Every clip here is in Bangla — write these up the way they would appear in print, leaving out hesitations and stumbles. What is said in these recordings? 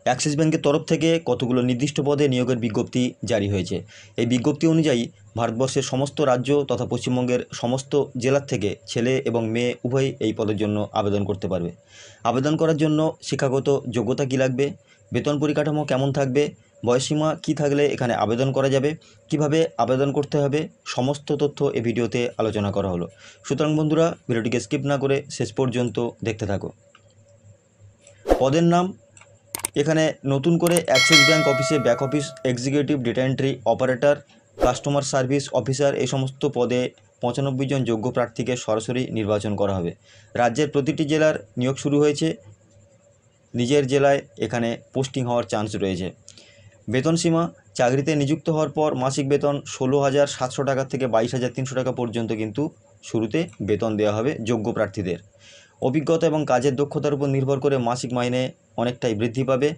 অ্যাক্সিস ব্যাংকের তরফ থেকে কতগুলো নির্দিষ্ট পদে নিয়োগের বিজ্ঞপ্তি জারি হয়েছে। এই বিজ্ঞপ্তি অনুযায়ী ভারতবর্ষের সমস্ত রাজ্য তথা পশ্চিমবঙ্গের সমস্ত জেলার থেকে ছেলে এবং মেয়ে উভয়ই এই পদের জন্য আবেদন করতে পারবে। আবেদন করার জন্য শিক্ষাগত যোগ্যতা কী লাগবে, বেতন পরিকাঠামো কেমন থাকবে, বয়সসীমা কী থাকলে এখানে আবেদন করা যাবে, কিভাবে আবেদন করতে হবে, সমস্ত তথ্য এই ভিডিওতে আলোচনা করা হলো। সুতরাং বন্ধুরা, ভিডিওটিকে স্কিপ না করে শেষ পর্যন্ত দেখতে থাকো। পদের নাম এখানে নতুন করে অ্যাক্সিস ব্যাংক অফিসে back office executive, data entry operator, customer service officer এই সমস্ত পদে 95 জন যোগ্য প্রার্থীকে সরাসরি নির্বাচন করা হবে। রাজ্যের প্রতিটি জেলার নিয়োগ শুরু হয়েছে। নিজের জেলায় এখানে পোস্টিং হওয়ার চান্স রয়েছে। বেতন সীমা, চাকরিতে নিযুক্ত হওয়ার পর মাসিক বেতন 16,700 টাকা থেকে 22,300 টাকা পর্যন্ত কিন্তু শুরুতে বেতন দেওয়া হবে যোগ্য প্রার্থীদের। অভিজ্ঞতা এবং কাজের দক্ষতার উপর নির্ভর করে মাসিক মাইনে অনেকটাই বৃদ্ধি পাবে।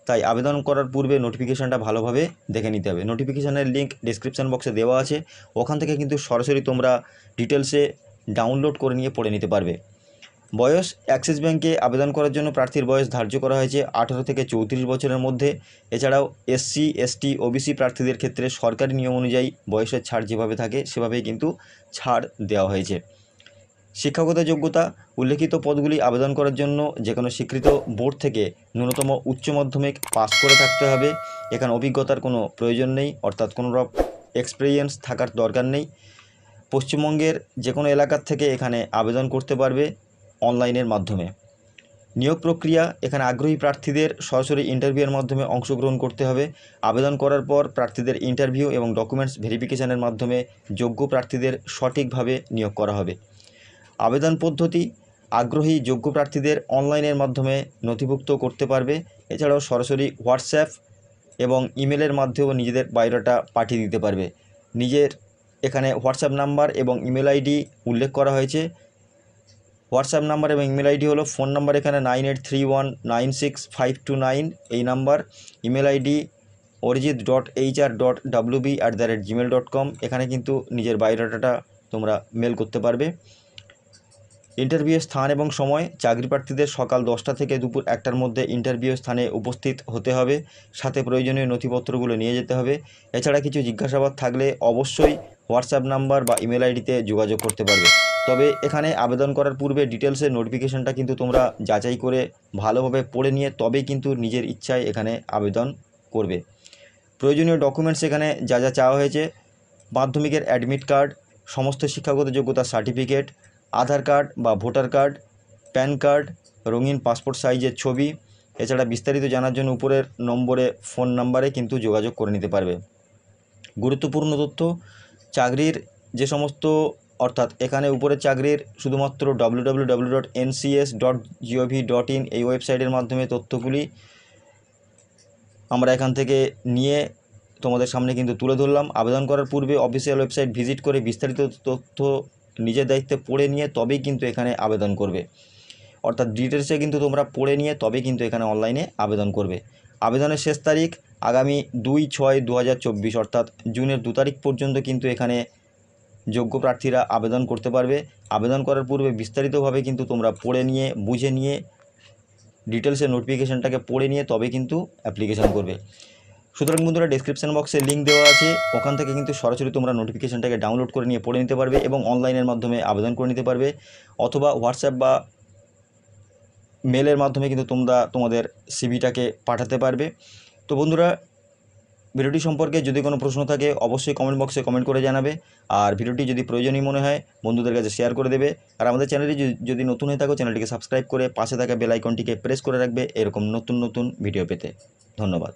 তাই আবেদন করার পূর্বে নোটিফিকেশানটা ভালোভাবে দেখে নিতে হবে। নোটিফিকেশানের লিঙ্ক ডেসক্রিপশান বক্সে দেওয়া আছে, ওখান থেকে কিন্তু সরাসরি তোমরা ডিটেলসে ডাউনলোড করে নিয়ে পড়ে নিতে পারবে। বয়স, অ্যাক্সিস ব্যাংকে আবেদন করার জন্য প্রার্থীর বয়স ধার্য করা হয়েছে 18 থেকে 34 বছরের মধ্যে। এছাড়াও এসসি, এসটি, ওবিসি প্রার্থীদের ক্ষেত্রে সরকারি নিয়ম অনুযায়ী বয়সের ছাড় যেভাবে থাকে সেভাবেই কিন্তু ছাড় দেওয়া হয়েছে। শিক্ষাগত যোগ্যতা, উল্লেখিত পদগুলি আবেদন করার জন্য যে কোনো স্বীকৃত বোর্ড থেকে ন্যূনতম উচ্চ মাধ্যমিক পাস করে থাকতে হবে। এখানে অভিজ্ঞতার কোনো প্রয়োজন নেই, অর্থাৎ কোনো রকম এক্সপিরিয়েন্স থাকার দরকার নেই। পশ্চিমবঙ্গের যে কোনো এলাকার থেকে এখানে আবেদন করতে পারবে অনলাইনের মাধ্যমে। নিয়োগ প্রক্রিয়া, এখানে আগ্রহী প্রার্থীদের সরাসরি ইন্টারভিউয়ের মাধ্যমে অংশগ্রহণ করতে হবে। আবেদন করার পর প্রার্থীদের ইন্টারভিউ এবং ডকুমেন্টস ভেরিফিকেশনের মাধ্যমে যোগ্য প্রার্থীদের সঠিকভাবে নিয়োগ করা হবে। আবেদন পদ্ধতি, আগ্রহী যোগ্য প্রার্থীদের অনলাইনের মাধ্যমে নথিভুক্ত করতে পারবে। এছাড়াও সরাসরি হোয়াটসঅ্যাপ এবং ইমেলের মাধ্যমেও নিজেদের বায়োডাটা পাঠিয়ে দিতে পারবে। নিজের এখানে হোয়াটসঅ্যাপ নাম্বার এবং ইমেল আইডি উল্লেখ করা হয়েছে। হোয়াটসঅ্যাপ নাম্বার এবং ইমেল আইডি হলো, ফোন নাম্বার এখানে 9831965229 এই নাম্বার। ইমেল আইডি orijit.hr.wb@gmail.com, এখানে কিন্তু নিজের বায়োডাটাটা তোমরা মেল করতে পারবে। ইন্টারভিউয়ের স্থান এবং সময়, চাকরি প্রার্থীদের সকাল 10টা থেকে দুপুর 1টার মধ্যে ইন্টারভিউ স্থানে উপস্থিত হতে হবে। সাথে প্রয়োজনীয় নথিপত্রগুলো নিয়ে যেতে হবে। এছাড়া কিছু জিজ্ঞাসাবাদ থাকলে অবশ্যই হোয়াটসঅ্যাপ নাম্বার বা ইমেল আইডিতে যোগাযোগ করতে পারবে। তবে এখানে আবেদন করার পূর্বে ডিটেলসের নোটিফিকেশানটা কিন্তু তোমরা যাচাই করে ভালোভাবে পড়ে নিয়ে তবেই কিন্তু নিজের ইচ্ছায় এখানে আবেদন করবে। প্রয়োজনীয় ডকুমেন্টস এখানে যা যা চাওয়া হয়েছে: মাধ্যমিকের অ্যাডমিট কার্ড, সমস্ত শিক্ষাগত যোগ্যতার সার্টিফিকেট, আধার কার্ড বা ভোটার কার্ড, প্যান কার্ড, রঙিন পাসপোর্ট সাইজের ছবি। এছাড়া বিস্তারিত জানার জন্য উপরের নম্বরে ফোন নাম্বারে কিন্তু যোগাযোগ করে নিতে পারবে। গুরুত্বপূর্ণ তথ্য, চাকরির যে সমস্ত, অর্থাৎ এখানে উপরের চাকরির শুধুমাত্র www.ncs.gov.in এই ওয়েবসাইটের মাধ্যমে তথ্যগুলি আমরা এখান থেকে নিয়ে তোমাদের সামনে কিন্তু তুলে ধরলাম। আবেদন করার পূর্বে অফিসিয়াল ওয়েবসাইট ভিজিট করে বিস্তারিত তথ্য নিজের দায়িত্বে পড়ে নিয়ে তবেই কিন্তু এখানে আবেদন করবে। অর্থাৎ ডিটেলসে কিন্তু তোমরা পড়ে নিয়ে তবেই কিন্তু এখানে অনলাইনে আবেদন করবে। আবেদনের শেষ তারিখ আগামী 2/6/2024, অর্থাৎ জুনের 2 তারিখ পর্যন্ত কিন্তু এখানে যোগ্য প্রার্থীরা আবেদন করতে পারবে। আবেদন করার পূর্বে বিস্তারিতভাবে কিন্তু তোমরা পড়ে নিয়ে বুঝে নিয়ে ডিটেলসের নোটিফিকেশানটাকে পড়ে নিয়ে তবে কিন্তু অ্যাপ্লিকেশান করবে। সুতরাং বন্ধুরা, ডেসক্রিপশন বক্সে লিঙ্ক দেওয়া আছে, ওখান থেকে কিন্তু সরাসরি তোমরা নোটিফিকেশানটাকে ডাউনলোড করে নিয়ে পড়ে নিতে পারবে এবং অনলাইনের মাধ্যমে আবেদন করে নিতে পারবে। অথবা হোয়াটসঅ্যাপ বা মেলের মাধ্যমে কিন্তু তোমরা তোমাদের সিভিটাকে পাঠাতে পারবে। তো বন্ধুরা, ভিডিওটি সম্পর্কে যদি কোনো প্রশ্ন থাকে অবশ্যই কমেন্ট বক্সে কমেন্ট করে জানাবে। আর ভিডিওটি যদি প্রয়োজনীয় মনে হয় বন্ধুদের কাছে শেয়ার করে দেবে। আর আমাদের চ্যানেলটি যদি নতুন হয়ে থাকো চ্যানেলটিকে সাবস্ক্রাইব করে পাশে থাকা বেল আইকনটিকে প্রেস করে রাখবে এরকম নতুন নতুন ভিডিও পেতে। ধন্যবাদ।